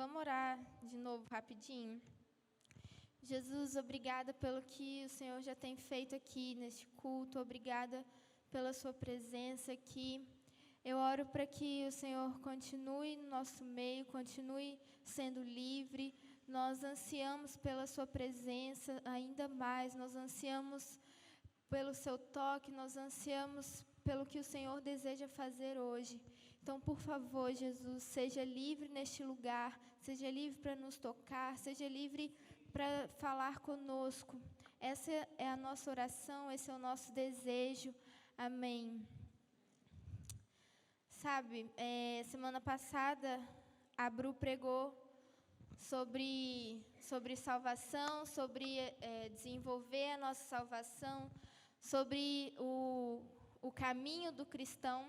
Vamos orar de novo rapidinho. Jesus, obrigada pelo que o Senhor já tem feito aqui neste culto. Obrigada pela sua presença aqui. Eu oro para que o Senhor continue no nosso meio, continue sendo livre. Nós ansiamos pela sua presença ainda mais. Nós ansiamos pelo seu toque, nós ansiamos pelo que o Senhor deseja fazer hoje. Então, por favor, Jesus, seja livre neste lugar, seja livre para nos tocar, seja livre para falar conosco. Essa é a nossa oração, esse é o nosso desejo. Amém. Sabe, semana passada, a Bru pregou sobre salvação, sobre desenvolver a nossa salvação, sobre o caminho do cristão.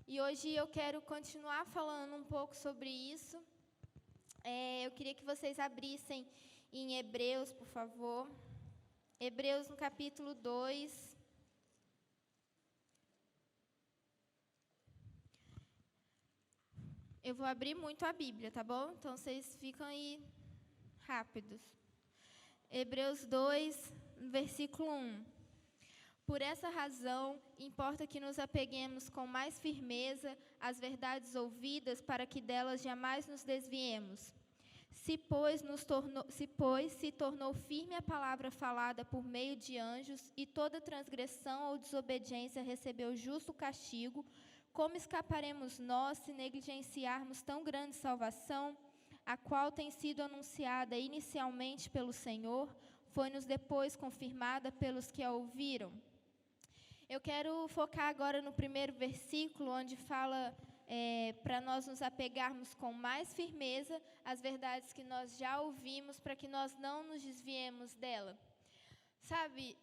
E hoje eu quero continuar falando um pouco sobre isso. Eu queria que vocês abrissem em Hebreus, por favor. Hebreus, no capítulo 2. Eu vou abrir muito a Bíblia, tá bom? Então, vocês ficam aí rápidos. Hebreus 2, versículo 1. Por essa razão, importa que nos apeguemos com mais firmeza às verdades ouvidas, para que delas jamais nos desviemos. Se, pois, se tornou firme a palavra falada por meio de anjos, e toda transgressão ou desobediência recebeu justo castigo, como escaparemos nós se negligenciarmos tão grande salvação, a qual tem sido anunciada inicialmente pelo Senhor, foi-nos depois confirmada pelos que a ouviram? Eu quero focar agora no primeiro versículo, onde fala para nós nos apegarmos com mais firmeza às verdades que nós já ouvimos, para que nós não nos desviemos dela. Sabe,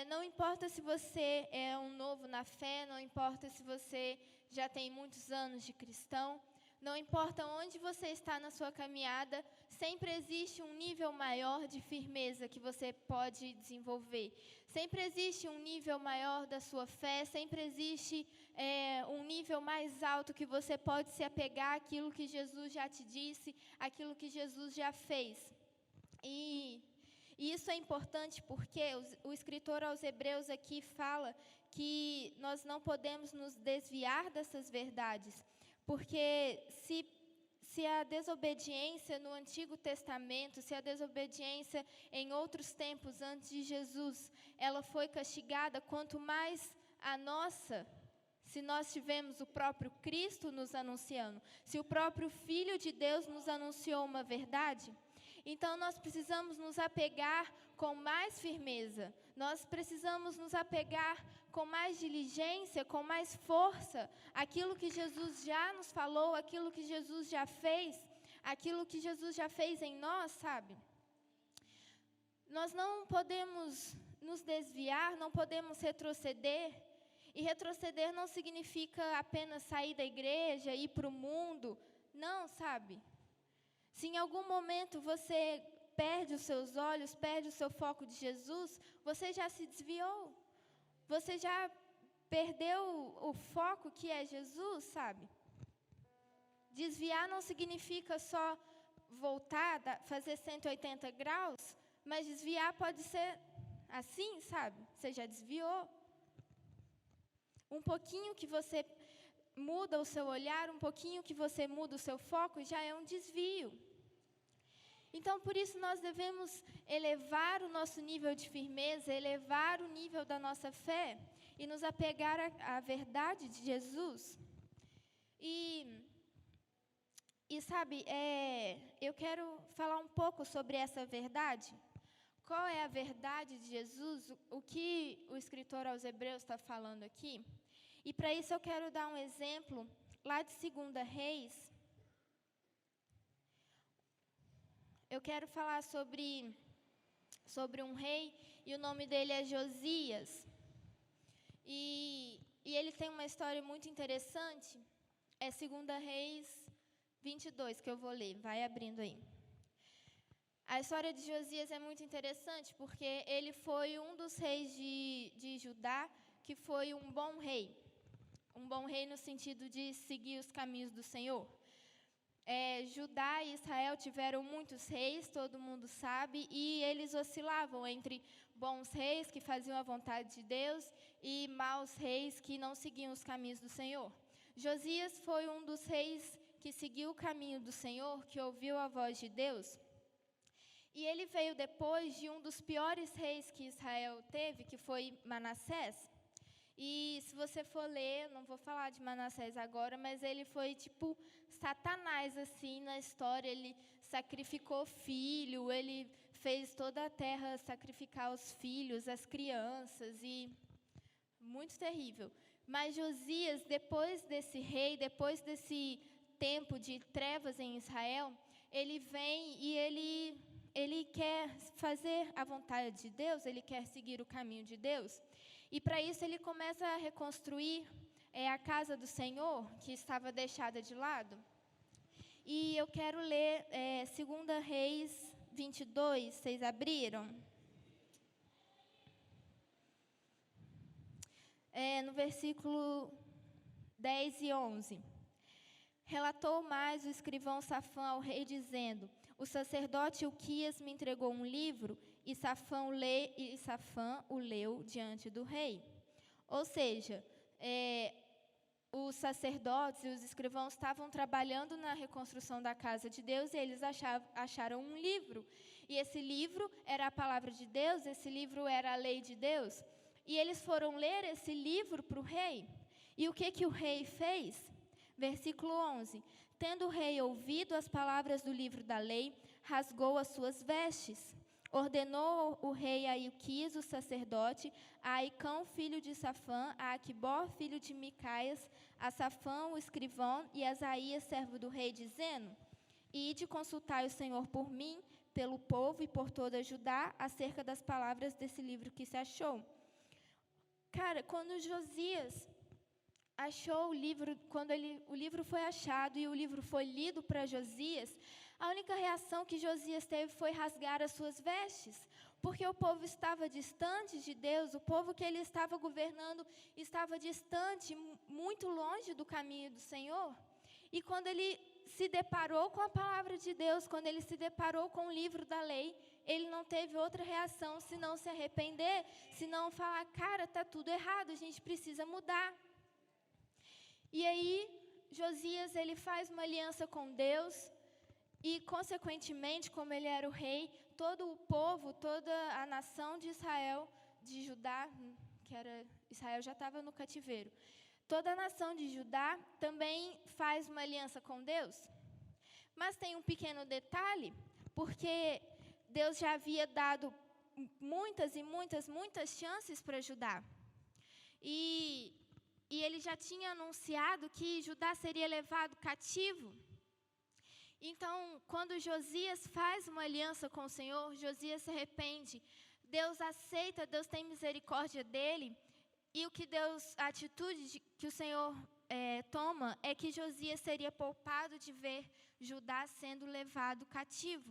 não importa se você é um novo na fé, não importa se você já tem muitos anos de cristão, não importa onde você está na sua caminhada, sempre existe um nível maior de firmeza que você pode desenvolver. Sempre existe um nível maior da sua fé, sempre existe um nível mais alto que você pode se apegar àquilo que Jesus já te disse, àquilo que Jesus já fez. E isso é importante porque o escritor aos Hebreus aqui fala que nós não podemos nos desviar dessas verdades, porque se a desobediência no Antigo Testamento, se a desobediência em outros tempos antes de Jesus, ela foi castigada, quanto mais a nossa, se nós tivemos o próprio Cristo nos anunciando, se o próprio Filho de Deus nos anunciou uma verdade, então nós precisamos nos apegar com mais firmeza, nós precisamos nos apegar com mais diligência, com mais força, aquilo que Jesus já nos falou, aquilo que Jesus já fez, aquilo que Jesus já fez em nós, sabe? Nós não podemos nos desviar, não podemos retroceder, e retroceder não significa apenas sair da igreja, ir para o mundo, não, sabe? Se em algum momento você perde os seus olhos, perde o seu foco de Jesus, você já se desviou. Você já perdeu o foco que é Jesus, sabe? Desviar não significa só voltar, fazer 180 graus, mas desviar pode ser assim, sabe? Você já desviou. Um pouquinho que você muda o seu olhar, um pouquinho que você muda o seu foco, já é um desvio. Então, por isso, nós devemos elevar o nosso nível de firmeza, elevar o nível da nossa fé e nos apegar à verdade de Jesus. E sabe, eu quero falar um pouco sobre essa verdade. Qual é a verdade de Jesus? O que o escritor aos Hebreus está falando aqui? E para isso eu quero dar um exemplo lá de 2 Reis. Eu quero falar sobre um rei, e o nome dele é Josias. E ele tem uma história muito interessante. É 2 Reis 22, que eu vou ler. Vai abrindo aí. A história de Josias é muito interessante, porque ele foi um dos reis de Judá, que foi um bom rei. Um bom rei no sentido de seguir os caminhos do Senhor. Judá e Israel tiveram muitos reis, todo mundo sabe, e eles oscilavam entre bons reis que faziam a vontade de Deus e maus reis que não seguiam os caminhos do Senhor. Josias foi um dos reis que seguiu o caminho do Senhor, que ouviu a voz de Deus. E ele veio depois de um dos piores reis que Israel teve, que foi Manassés. E se você for ler, não vou falar de Manassés agora, mas ele foi tipo Satanás assim na história. Ele sacrificou filho, ele fez toda a terra sacrificar os filhos, as crianças, e muito terrível. Mas Josias, depois desse rei, depois desse tempo de trevas em Israel, ele vem e ele quer fazer a vontade de Deus, ele quer seguir o caminho de Deus. E para isso ele começa a reconstruir a casa do Senhor, que estava deixada de lado. E eu quero ler 2 Reis 22, vocês abriram? No versículo 10 e 11. Relatou mais o escrivão Safã ao rei, dizendo: o sacerdote Ilquias me entregou um livro, e Safã o leu diante do rei. Ou seja, os sacerdotes e os escrivãos estavam trabalhando na reconstrução da casa de Deus, e eles acharam um livro. E esse livro era a palavra de Deus, esse livro era a lei de Deus. E eles foram ler esse livro para o rei. E o que o rei fez? Versículo 11. Tendo o rei ouvido as palavras do livro da lei, rasgou as suas vestes. Ordenou o rei a Ilquias, o sacerdote, a Aicão, filho de Safã, a Aquibor, filho de Micaias, a Safã, o escrivão, e a Asaías, servo do rei, dizendo: ide consultai o Senhor por mim, pelo povo e por toda Judá, acerca das palavras desse livro que se achou. Cara, quando Josias achou o livro, quando o livro foi achado e o livro foi lido para Josias, a única reação que Josias teve foi rasgar as suas vestes, porque o povo estava distante de Deus, o povo que ele estava governando estava distante, muito longe do caminho do Senhor. E quando ele se deparou com a palavra de Deus, quando ele se deparou com o livro da lei, ele não teve outra reação senão se arrepender, senão falar: cara, está tudo errado, a gente precisa mudar. E aí, Josias, ele faz uma aliança com Deus e, consequentemente, como ele era o rei, todo o povo, toda a nação de Israel, de Judá, Israel já estava no cativeiro, toda a nação de Judá também faz uma aliança com Deus. Mas tem um pequeno detalhe, porque Deus já havia dado muitas e muitas chances para Judá. E ele já tinha anunciado que Judá seria levado cativo. Então, quando Josias faz uma aliança com o Senhor, Josias se arrepende. Deus aceita, Deus tem misericórdia dele. E a atitude que o Senhor toma é que Josias seria poupado de ver Judá sendo levado cativo.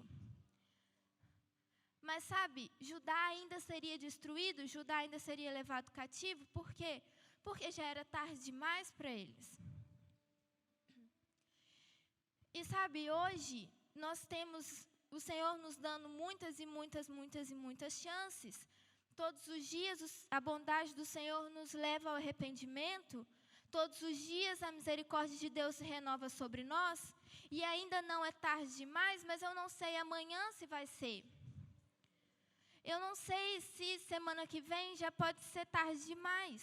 Mas sabe, Judá ainda seria destruído, Judá ainda seria levado cativo, por quê? Porque já era tarde demais para eles. E sabe, hoje nós temos o Senhor nos dando muitas chances. Todos os dias a bondade do Senhor nos leva ao arrependimento. Todos os dias a misericórdia de Deus se renova sobre nós. E ainda não é tarde demais, mas eu não sei amanhã se vai ser. Eu não sei se semana que vem já pode ser tarde demais.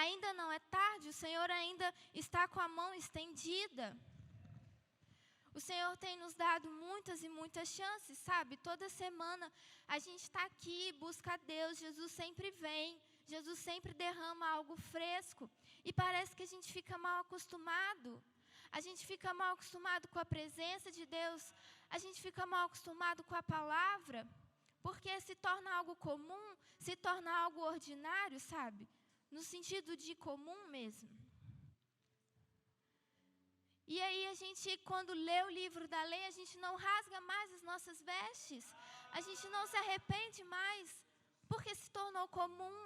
Ainda não é tarde, o Senhor ainda está com a mão estendida. O Senhor tem nos dado muitas chances, sabe? Toda semana a gente está aqui, busca a Deus, Jesus sempre vem, Jesus sempre derrama algo fresco. E parece que a gente fica mal acostumado. A gente fica mal acostumado com a presença de Deus, a gente fica mal acostumado com a palavra, porque se torna algo comum, se torna algo ordinário, sabe? No sentido de comum mesmo. E aí a gente, quando lê o livro da lei, a gente não rasga mais as nossas vestes, a gente não se arrepende mais, porque se tornou comum.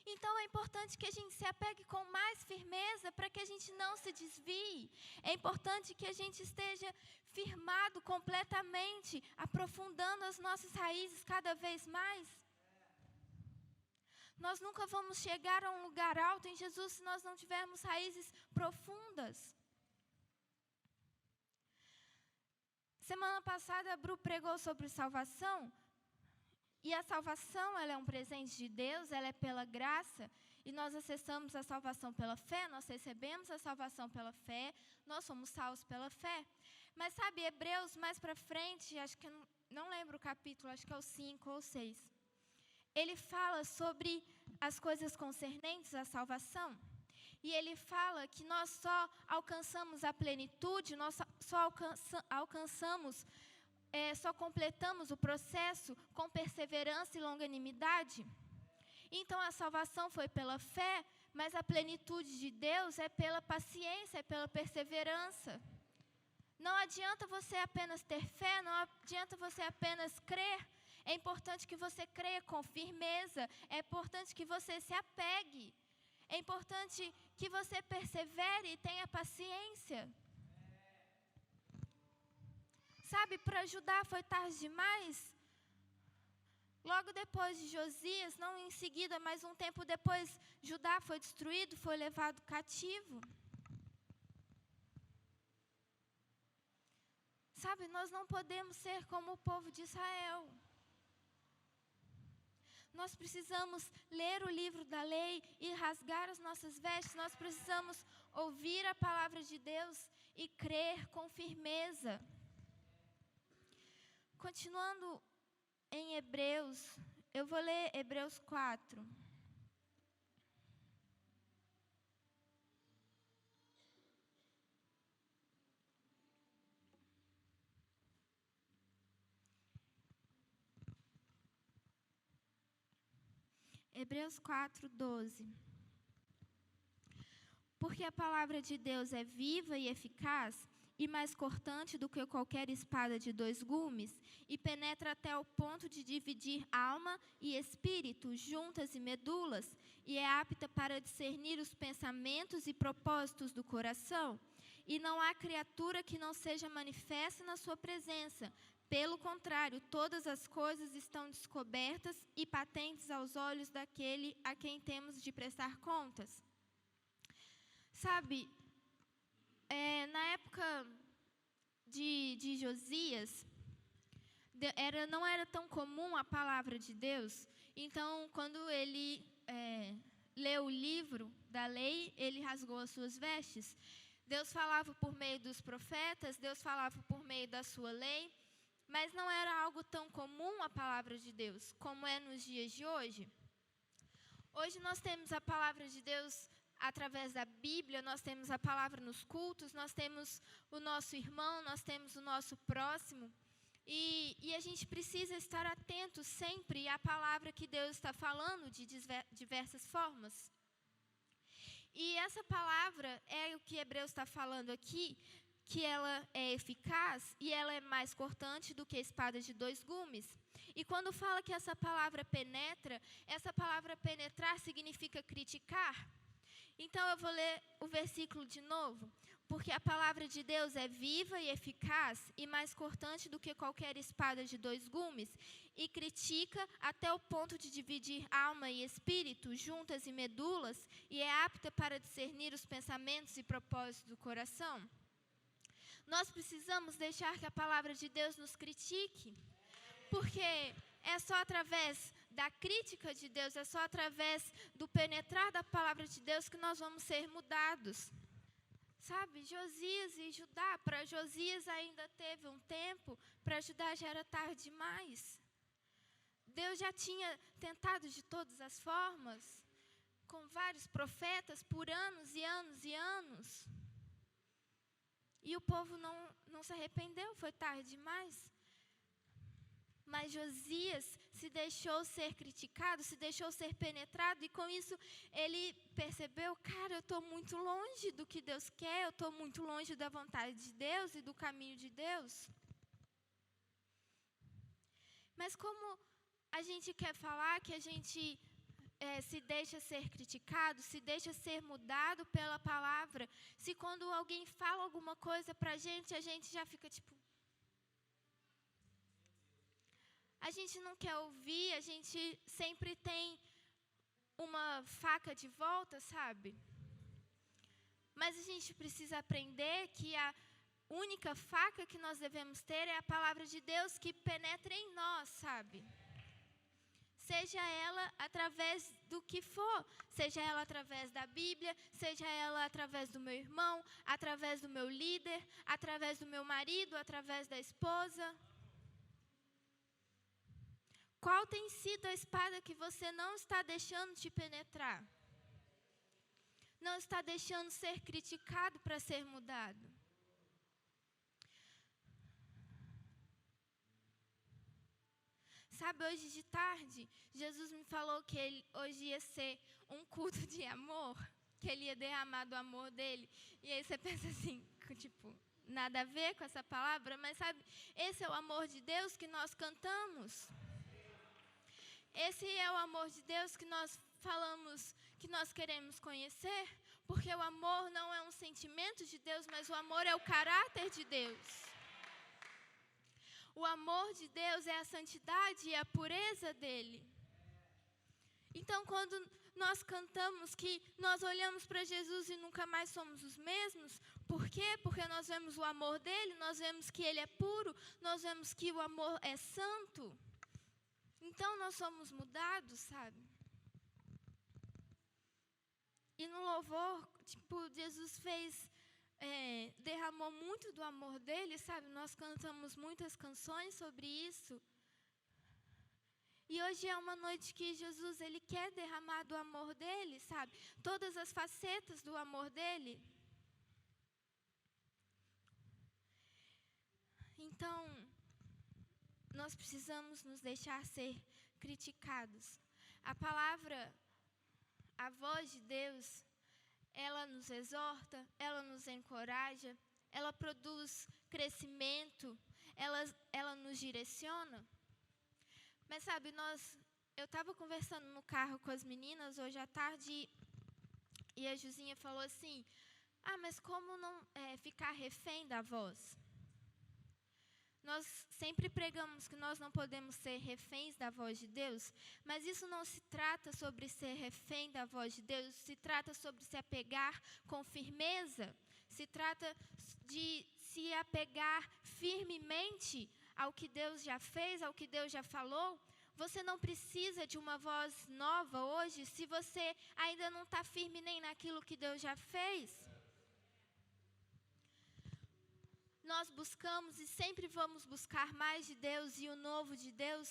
Então é importante que a gente se apegue com mais firmeza para que a gente não se desvie. É importante que a gente esteja firmado completamente, aprofundando as nossas raízes cada vez mais. Nós nunca vamos chegar a um lugar alto em Jesus se nós não tivermos raízes profundas. Semana passada a Bru pregou sobre salvação. E a salvação, ela é um presente de Deus, ela é pela graça, e nós acessamos a salvação pela fé, nós recebemos a salvação pela fé, nós somos salvos pela fé. Mas sabe, Hebreus, mais para frente, acho que, não lembro o capítulo, acho que é o 5 ou 6, ele fala sobre as coisas concernentes à salvação. E ele fala que nós só alcançamos a plenitude, nós só alcançamos... só completamos o processo com perseverança e longanimidade. Então a salvação foi pela fé, mas a plenitude de Deus é pela paciência, é pela perseverança. Não adianta você apenas ter fé, não adianta você apenas crer. É importante que você creia com firmeza, é importante que você se apegue, é importante que você persevere e tenha paciência. Sabe, para Judá foi tarde demais. Logo depois de Josias, não em seguida, mas um tempo depois, Judá foi destruído, foi levado cativo. Sabe, nós não podemos ser como o povo de Israel. Nós precisamos ler o livro da lei e rasgar as nossas vestes. Nós precisamos ouvir a palavra de Deus e crer com firmeza. Continuando em Hebreus, eu vou ler Hebreus 4. Hebreus 4, 12. Porque a palavra de Deus é viva e eficaz, e mais cortante do que qualquer espada de 2 gumes, e penetra até o ponto de dividir alma e espírito, juntas e medulas, e é apta para discernir os pensamentos e propósitos do coração. E não há criatura que não seja manifesta na sua presença. Pelo contrário, todas as coisas estão descobertas e patentes aos olhos daquele a quem temos de prestar contas. Sabe, na época de Josias, não era tão comum a palavra de Deus. Então, quando ele leu o livro da lei, ele rasgou as suas vestes. Deus falava por meio dos profetas, Deus falava por meio da sua lei, mas não era algo tão comum a palavra de Deus, como é nos dias de hoje. Hoje nós temos a palavra de Deus através da Bíblia, nós temos a palavra nos cultos, nós temos o nosso irmão, nós temos o nosso próximo. E a gente precisa estar atento sempre à palavra que Deus está falando de diversas formas. E essa palavra é o que Hebreus está falando aqui, que ela é eficaz e ela é mais cortante do que a espada de 2 gumes. E quando fala que essa palavra penetra, essa palavra penetrar significa criticar. Então eu vou ler o versículo de novo. Porque a palavra de Deus é viva e eficaz e mais cortante do que qualquer espada de 2 gumes, e critica até o ponto de dividir alma e espírito, juntas e medulas, e é apta para discernir os pensamentos e propósitos do coração. Nós precisamos deixar que a palavra de Deus nos critique, porque é só através da crítica de Deus, é só através do penetrar da palavra de Deus que nós vamos ser mudados. Sabe, Josias e Judá, para Josias ainda teve um tempo, para Judá já era tarde demais. Deus já tinha tentado de todas as formas, com vários profetas, por anos e anos e anos. E o povo não se arrependeu, foi tarde demais. Mas Josias se deixou ser criticado, se deixou ser penetrado, e com isso ele percebeu, cara, eu estou muito longe do que Deus quer, eu estou muito longe da vontade de Deus e do caminho de Deus. Mas como a gente quer falar que a gente se deixa ser criticado, se deixa ser mudado pela palavra, se quando alguém fala alguma coisa para a gente já fica tipo... A gente não quer ouvir, a gente sempre tem uma faca de volta, sabe? Mas a gente precisa aprender que a única faca que nós devemos ter é a palavra de Deus que penetra em nós, sabe? Seja ela através do que for, seja ela através da Bíblia, seja ela através do meu irmão, através do meu líder, através do meu marido, através da esposa. Qual tem sido a espada que você não está deixando te penetrar? Não está deixando ser criticado para ser mudado? Sabe, hoje de tarde, Jesus me falou que hoje ia ser um culto de amor, que ele ia derramar do amor dele. E aí você pensa assim, tipo, nada a ver com essa palavra, mas sabe, esse é o amor de Deus que nós cantamos. Esse é o amor de Deus que nós falamos, que nós queremos conhecer, porque o amor não é um sentimento de Deus, mas o amor é o caráter de Deus. O amor de Deus é a santidade e a pureza dele. Então, quando nós cantamos que nós olhamos para Jesus e nunca mais somos os mesmos, por quê? Porque nós vemos o amor dele, nós vemos que ele é puro, nós vemos que o amor é santo. Então, nós somos mudados, sabe? E no louvor, tipo, Jesus derramou muito do amor dele, sabe? Nós cantamos muitas canções sobre isso. E hoje é uma noite que Jesus, ele quer derramar do amor dele, sabe? Todas as facetas do amor dele. Então, nós precisamos nos deixar ser criticados. A palavra, a voz de Deus, ela nos exorta, ela nos encoraja, ela produz crescimento, ela nos direciona. Mas sabe, eu estava conversando no carro com as meninas hoje à tarde e a Juzinha falou assim, mas como não ficar refém da voz? Nós sempre pregamos que nós não podemos ser reféns da voz de Deus, mas isso não se trata sobre ser refém da voz de Deus, se trata sobre se apegar com firmeza, se trata de se apegar firmemente ao que Deus já fez, ao que Deus já falou. Você não precisa de uma voz nova hoje se você ainda não está firme nem naquilo que Deus já fez. Nós buscamos e sempre vamos buscar mais de Deus e o novo de Deus,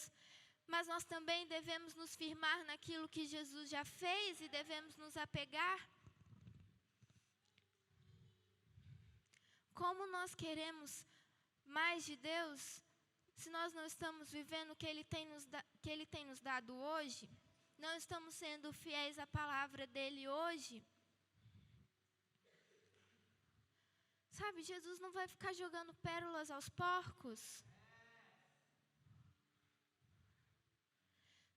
mas nós também devemos nos firmar naquilo que Jesus já fez e devemos nos apegar. Como nós queremos mais de Deus se nós não estamos vivendo o que Ele tem nos dado hoje? Não estamos sendo fiéis à palavra dEle hoje? Sabe, Jesus não vai ficar jogando pérolas aos porcos.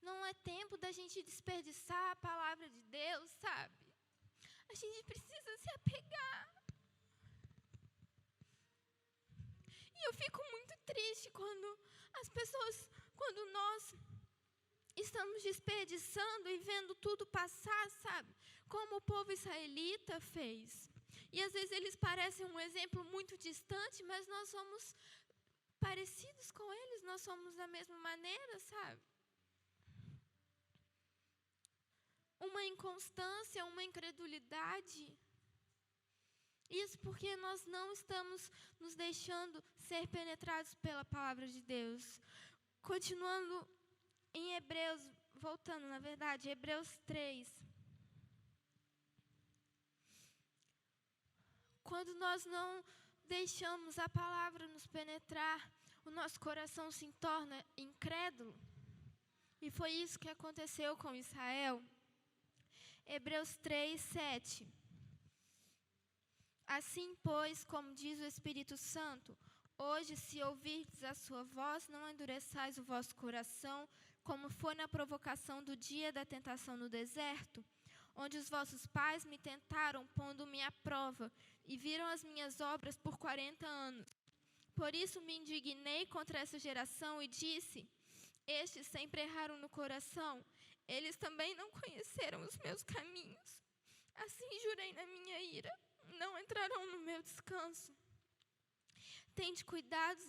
Não é tempo da gente desperdiçar a palavra de Deus, sabe? A gente precisa se apegar. E eu fico muito triste quando nós estamos desperdiçando e vendo tudo passar, sabe? Como o povo israelita fez. E às vezes eles parecem um exemplo muito distante, mas nós somos parecidos com eles, nós somos da mesma maneira, sabe? Uma inconstância, uma incredulidade. Isso porque nós não estamos nos deixando ser penetrados pela palavra de Deus. Continuando em Hebreus, voltando na verdade, Hebreus 3. Quando nós não deixamos a palavra nos penetrar, o nosso coração se torna incrédulo. E foi isso que aconteceu com Israel. Hebreus 3, 7. Assim, pois, como diz o Espírito Santo, hoje, se ouvirdes a sua voz, não endureçais o vosso coração, como foi na provocação do dia da tentação no deserto, onde os vossos pais me tentaram, pondo-me à prova, e viram as minhas obras por 40 anos. Por isso me indignei contra essa geração e disse: estes sempre erraram no coração, eles também não conheceram os meus caminhos. Assim jurei na minha ira, não entrarão no meu descanso. Tende cuidado,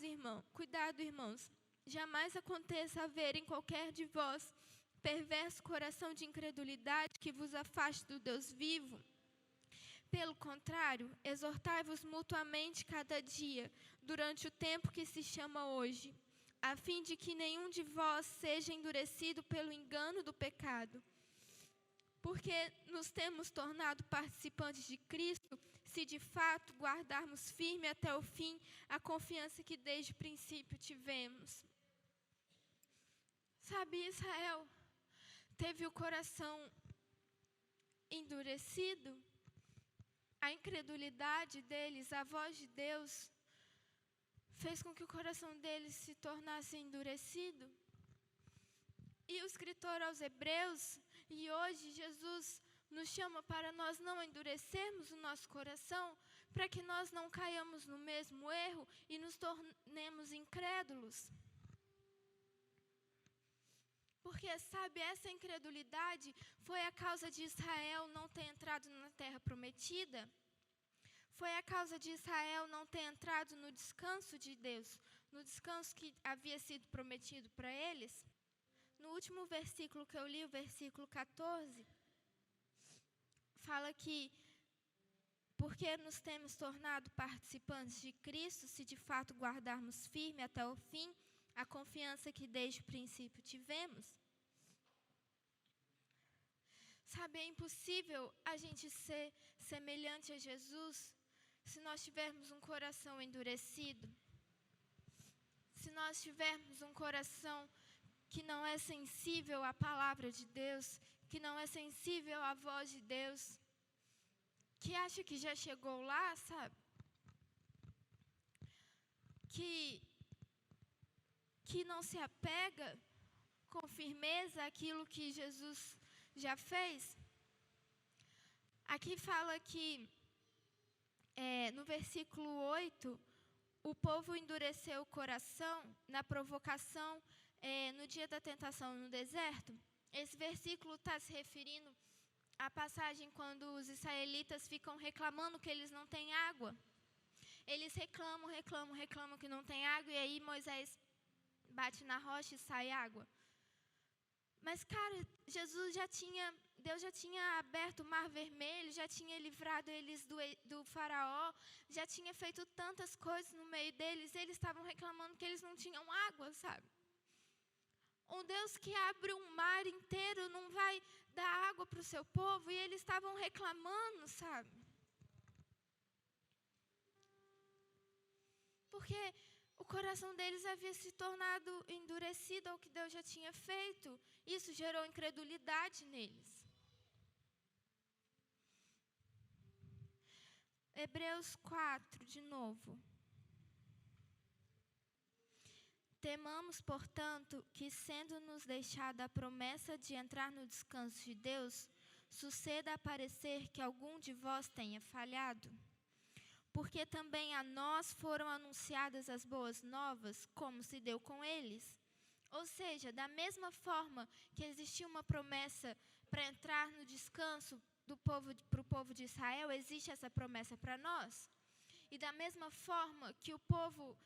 irmãos, jamais aconteça haver em qualquer de vós perverso coração de incredulidade que vos afaste do Deus vivo. Pelo contrário, exortai-vos mutuamente cada dia, durante o tempo que se chama hoje, a fim de que nenhum de vós seja endurecido pelo engano do pecado. Porque nos temos tornado participantes de Cristo, se de fato guardarmos firme até o fim a confiança que desde o princípio tivemos. Sabe, Israel teve o coração endurecido, a incredulidade deles, a voz de Deus, fez com que o coração deles se tornasse endurecido. E o escritor aos Hebreus, e hoje Jesus nos chama para nós não endurecermos o nosso coração, para que nós não caiamos no mesmo erro e nos tornemos incrédulos. Porque, sabe, essa incredulidade foi a causa de Israel não ter entrado na terra prometida. Foi a causa de Israel não ter entrado no descanso de Deus, no descanso que havia sido prometido para eles. No último versículo que eu li, o versículo 14, fala que, porque nos temos tornado participantes de Cristo, se de fato guardarmos firme até o fim a confiança que desde o princípio tivemos. Sabe, é impossível a gente ser semelhante a Jesus se nós tivermos um coração endurecido, se nós tivermos um coração que não é sensível à palavra de Deus, que não é sensível à voz de Deus, que acha que já chegou lá, sabe? Que não se apega com firmeza àquilo que Jesus já fez. Aqui fala que, no versículo 8, o povo endureceu o coração na provocação no dia da tentação no deserto. Esse versículo está se referindo à passagem quando os israelitas ficam reclamando que eles não têm água. Eles reclamam que não tem água, e aí Moisés bate na rocha e sai água. Mas, cara, Deus já tinha aberto o mar vermelho, já tinha livrado eles do faraó, já tinha feito tantas coisas no meio deles, e eles estavam reclamando que eles não tinham água, sabe? Um Deus que abre um mar inteiro não vai dar água para o seu povo, e eles estavam reclamando, sabe? Porque o coração deles havia se tornado endurecido ao que Deus já tinha feito. Isso gerou incredulidade neles. Hebreus 4, de novo. Temamos, portanto, que, sendo-nos deixada a promessa de entrar no descanso de Deus, suceda a parecer que algum de vós tenha falhado. Porque também a nós foram anunciadas as boas novas, como se deu com eles. Ou seja, da mesma forma que existia uma promessa para entrar no descanso para o povo de Israel, existe essa promessa para nós. E da mesma forma que o povo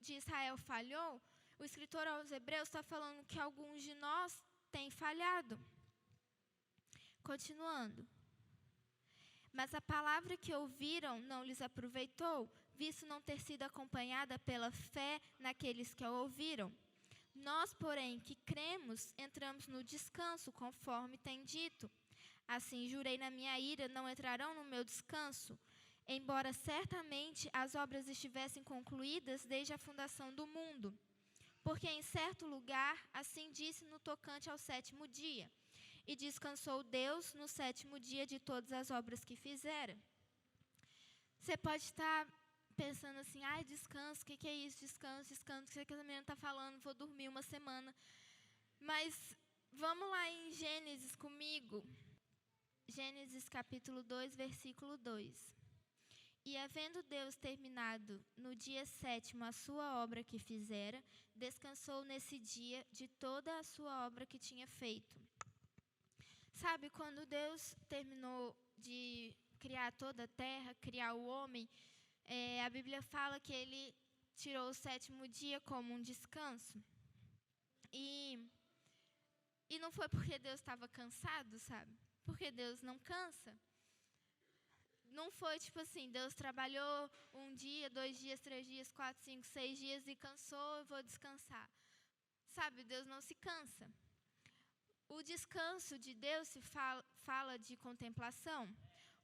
de Israel falhou, o escritor aos Hebreus está falando que alguns de nós têm falhado. Continuando. Mas a palavra que ouviram não lhes aproveitou, visto não ter sido acompanhada pela fé naqueles que a ouviram. Nós, porém, que cremos, entramos no descanso, conforme tem dito. Assim jurei na minha ira, não entrarão no meu descanso, embora certamente as obras estivessem concluídas desde a fundação do mundo. Porque em certo lugar, assim disse no tocante ao 7º dia, e descansou Deus no 7º dia de todas as obras que fizera. Você pode estar pensando assim, descanso, o que é isso? Descanso, o que a menina está falando, vou dormir uma semana. Mas vamos lá em Gênesis comigo. Gênesis capítulo 2, versículo 2. E havendo Deus terminado no dia 7º a sua obra que fizera, descansou nesse dia de toda a sua obra que tinha feito. Sabe, quando Deus terminou de criar toda a terra, criar o homem, a Bíblia fala que Ele tirou o 7º dia como um descanso. E não foi porque Deus estava cansado, sabe? Porque Deus não cansa. Não foi tipo assim, Deus trabalhou 1 dia, 2 dias, 3 dias, 4, 5, 6 dias e cansou, eu vou descansar. Sabe, Deus não se cansa. O descanso de Deus se fala de contemplação.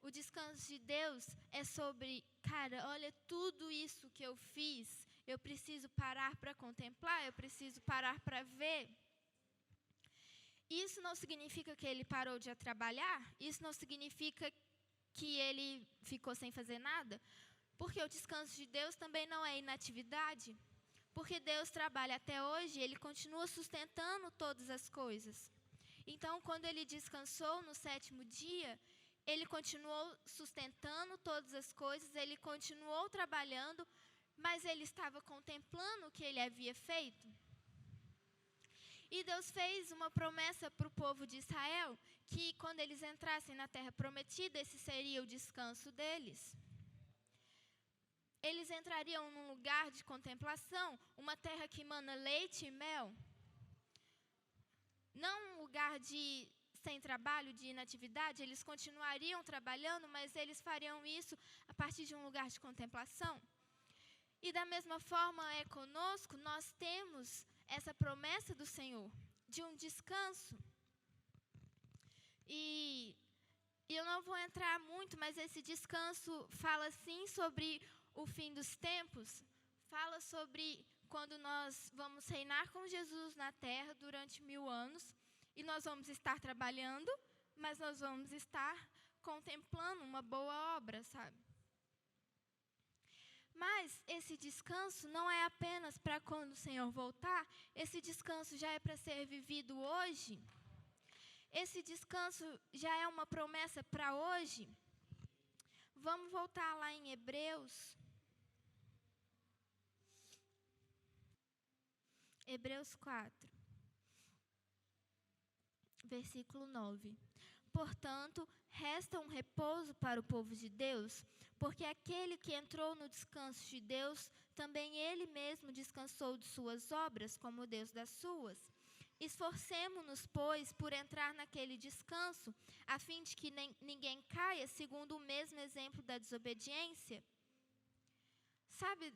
O descanso de Deus é sobre, cara, olha tudo isso que eu fiz, eu preciso parar para contemplar, eu preciso parar para ver. Isso não significa que ele parou de trabalhar, isso não significa que ele ficou sem fazer nada, porque o descanso de Deus também não é inatividade, porque Deus trabalha até hoje, ele continua sustentando todas as coisas. Então, quando ele descansou no 7º dia, ele continuou sustentando todas as coisas, ele continuou trabalhando, mas ele estava contemplando o que ele havia feito. E Deus fez uma promessa para o povo de Israel, que quando eles entrassem na terra prometida, esse seria o descanso deles. Eles entrariam num lugar de contemplação, uma terra que mana leite e mel. Não um lugar sem trabalho, de inatividade, eles continuariam trabalhando, mas eles fariam isso a partir de um lugar de contemplação. E da mesma forma é conosco, nós temos essa promessa do Senhor, de um descanso. E eu não vou entrar muito, mas esse descanso fala sim sobre o fim dos tempos, fala sobre quando nós vamos reinar com Jesus na terra durante 1000 anos, e nós vamos estar trabalhando, mas nós vamos estar contemplando uma boa obra, sabe? Mas esse descanso não é apenas para quando o Senhor voltar, esse descanso já é para ser vivido hoje. Esse descanso já é uma promessa para hoje. Vamos voltar lá em Hebreus. Hebreus 4, versículo 9. Portanto, resta um repouso para o povo de Deus, porque aquele que entrou no descanso de Deus, também ele mesmo descansou de suas obras, como Deus das suas. Esforcemo-nos, pois, por entrar naquele descanso, a fim de que ninguém caia segundo o mesmo exemplo da desobediência. Sabe,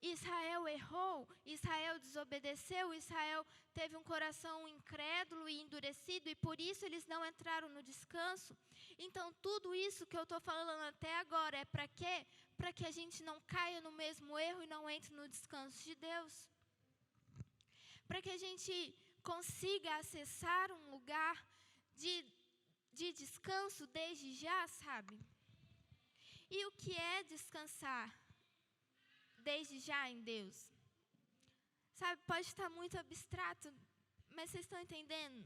Israel errou, Israel desobedeceu, Israel teve um coração incrédulo e endurecido, e por isso eles não entraram no descanso. Então, tudo isso que eu estou falando até agora é para quê? Para que a gente não caia no mesmo erro e não entre no descanso de Deus. Para que a gente consiga acessar um lugar de descanso desde já, sabe? E o que é descansar desde já em Deus? Sabe, pode estar muito abstrato, mas vocês estão entendendo?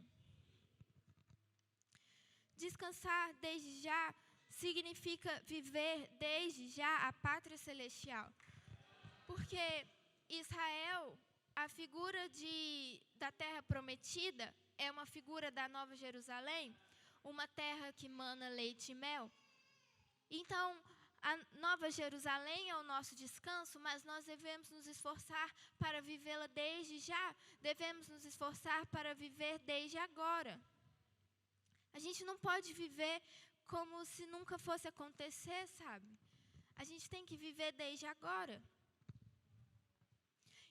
Descansar desde já significa viver desde já a pátria celestial. Porque Israel, a figura da terra prometida, é uma figura da Nova Jerusalém, uma terra que mana leite e mel. Então, a Nova Jerusalém é o nosso descanso, mas nós devemos nos esforçar para vivê-la desde já. Devemos nos esforçar para viver desde agora. A gente não pode viver como se nunca fosse acontecer, sabe? A gente tem que viver desde agora.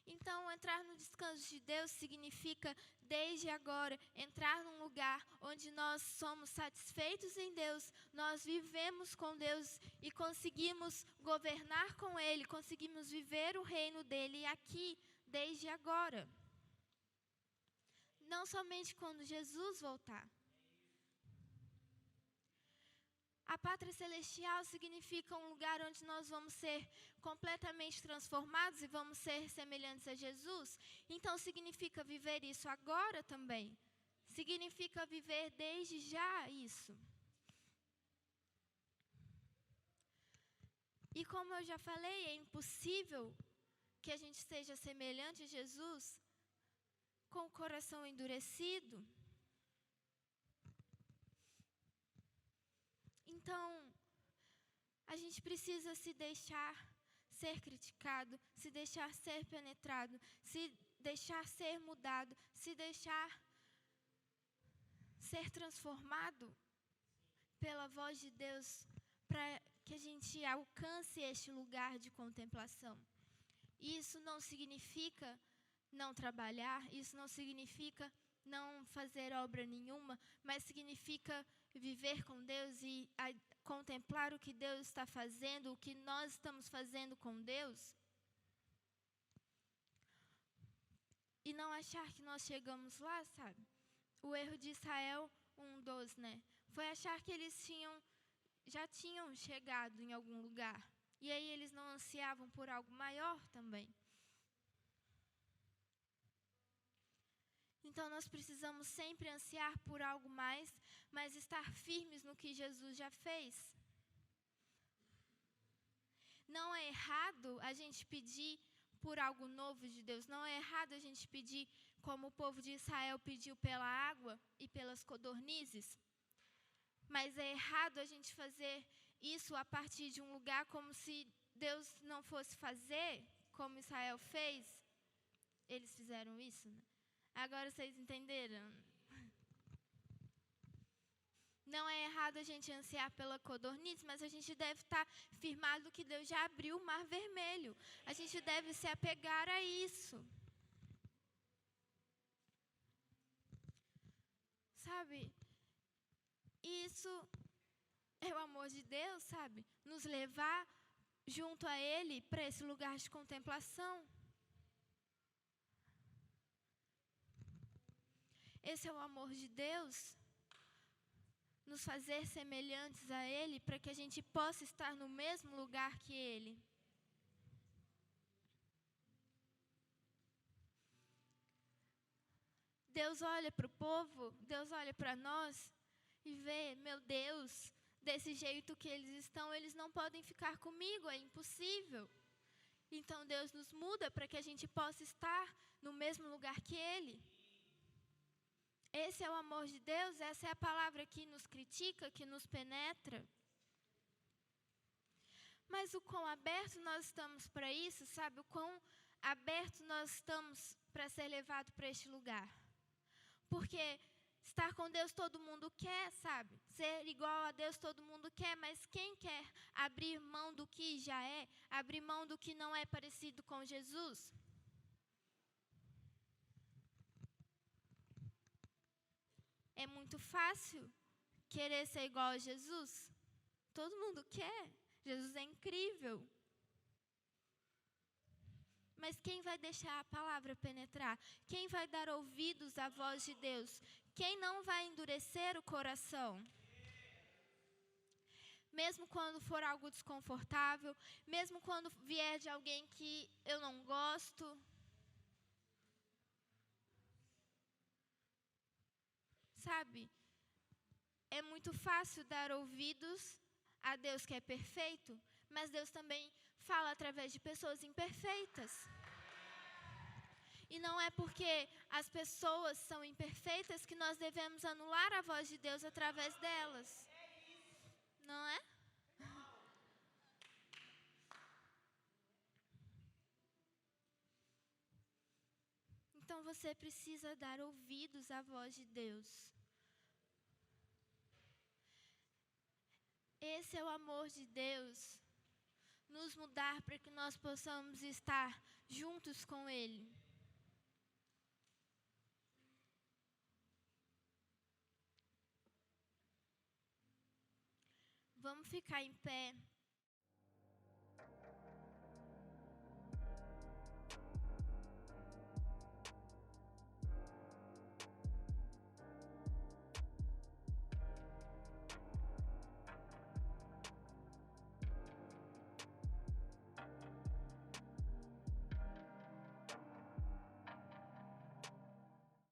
Então, entrar no descanso de Deus significa, desde agora, entrar num lugar onde nós somos satisfeitos em Deus, nós vivemos com Deus e conseguimos governar com Ele, conseguimos viver o reino dEle aqui, desde agora. Não somente quando Jesus voltar. A pátria celestial significa um lugar onde nós vamos ser completamente transformados e vamos ser semelhantes a Jesus. Então significa viver isso agora também. Significa viver desde já isso. E como eu já falei, é impossível que a gente seja semelhante a Jesus com o coração endurecido. Então, a gente precisa se deixar ser criticado, se deixar ser penetrado, se deixar ser mudado, se deixar ser transformado pela voz de Deus, para que a gente alcance este lugar de contemplação. Isso não significa não trabalhar, isso não significa não fazer obra nenhuma, mas significa viver com Deus e contemplar o que Deus está fazendo, o que nós estamos fazendo com Deus. E não achar que nós chegamos lá, sabe? O erro de Israel 1:12, né? Foi achar que eles já tinham chegado em algum lugar. E aí eles não ansiavam por algo maior também. Então nós precisamos sempre ansiar por algo mais, mas estar firmes no que Jesus já fez. Não é errado a gente pedir por algo novo de Deus. Não é errado a gente pedir como o povo de Israel pediu pela água e pelas codornizes. Mas é errado a gente fazer isso a partir de um lugar como se Deus não fosse fazer, como Israel fez. Eles fizeram isso, né? Agora vocês entenderam? Não é errado a gente ansiar pela codorniz, mas a gente deve estar firmado que Deus já abriu o mar vermelho. A gente deve se apegar a isso. Sabe? Isso é o amor de Deus, sabe? Nos levar junto a Ele para esse lugar de contemplação. Esse é o amor de Deus, nos fazer semelhantes a Ele, para que a gente possa estar no mesmo lugar que Ele. Deus olha para o povo, Deus olha para nós e vê, meu Deus, desse jeito que eles não podem ficar comigo, é impossível. Então Deus nos muda para que a gente possa estar no mesmo lugar que Ele. Esse é o amor de Deus, essa é a palavra que nos critica, que nos penetra. Mas o quão aberto nós estamos para isso, sabe? O quão aberto nós estamos para ser levado para este lugar. Porque estar com Deus todo mundo quer, sabe? Ser igual a Deus todo mundo quer, mas quem quer abrir mão do que já é, abrir mão do que não é parecido com Jesus? É muito fácil querer ser igual a Jesus. Todo mundo quer. Jesus é incrível. Mas quem vai deixar a palavra penetrar? Quem vai dar ouvidos à voz de Deus? Quem não vai endurecer o coração? Mesmo quando for algo desconfortável, mesmo quando vier de alguém que eu não gosto. Sabe? É muito fácil dar ouvidos a Deus que é perfeito, mas Deus também fala através de pessoas imperfeitas. E não é porque as pessoas são imperfeitas que nós devemos anular a voz de Deus através delas. Não é? Então você precisa dar ouvidos à voz de Deus. Esse é o amor de Deus, nos mudar para que nós possamos estar juntos com Ele. Vamos ficar em pé.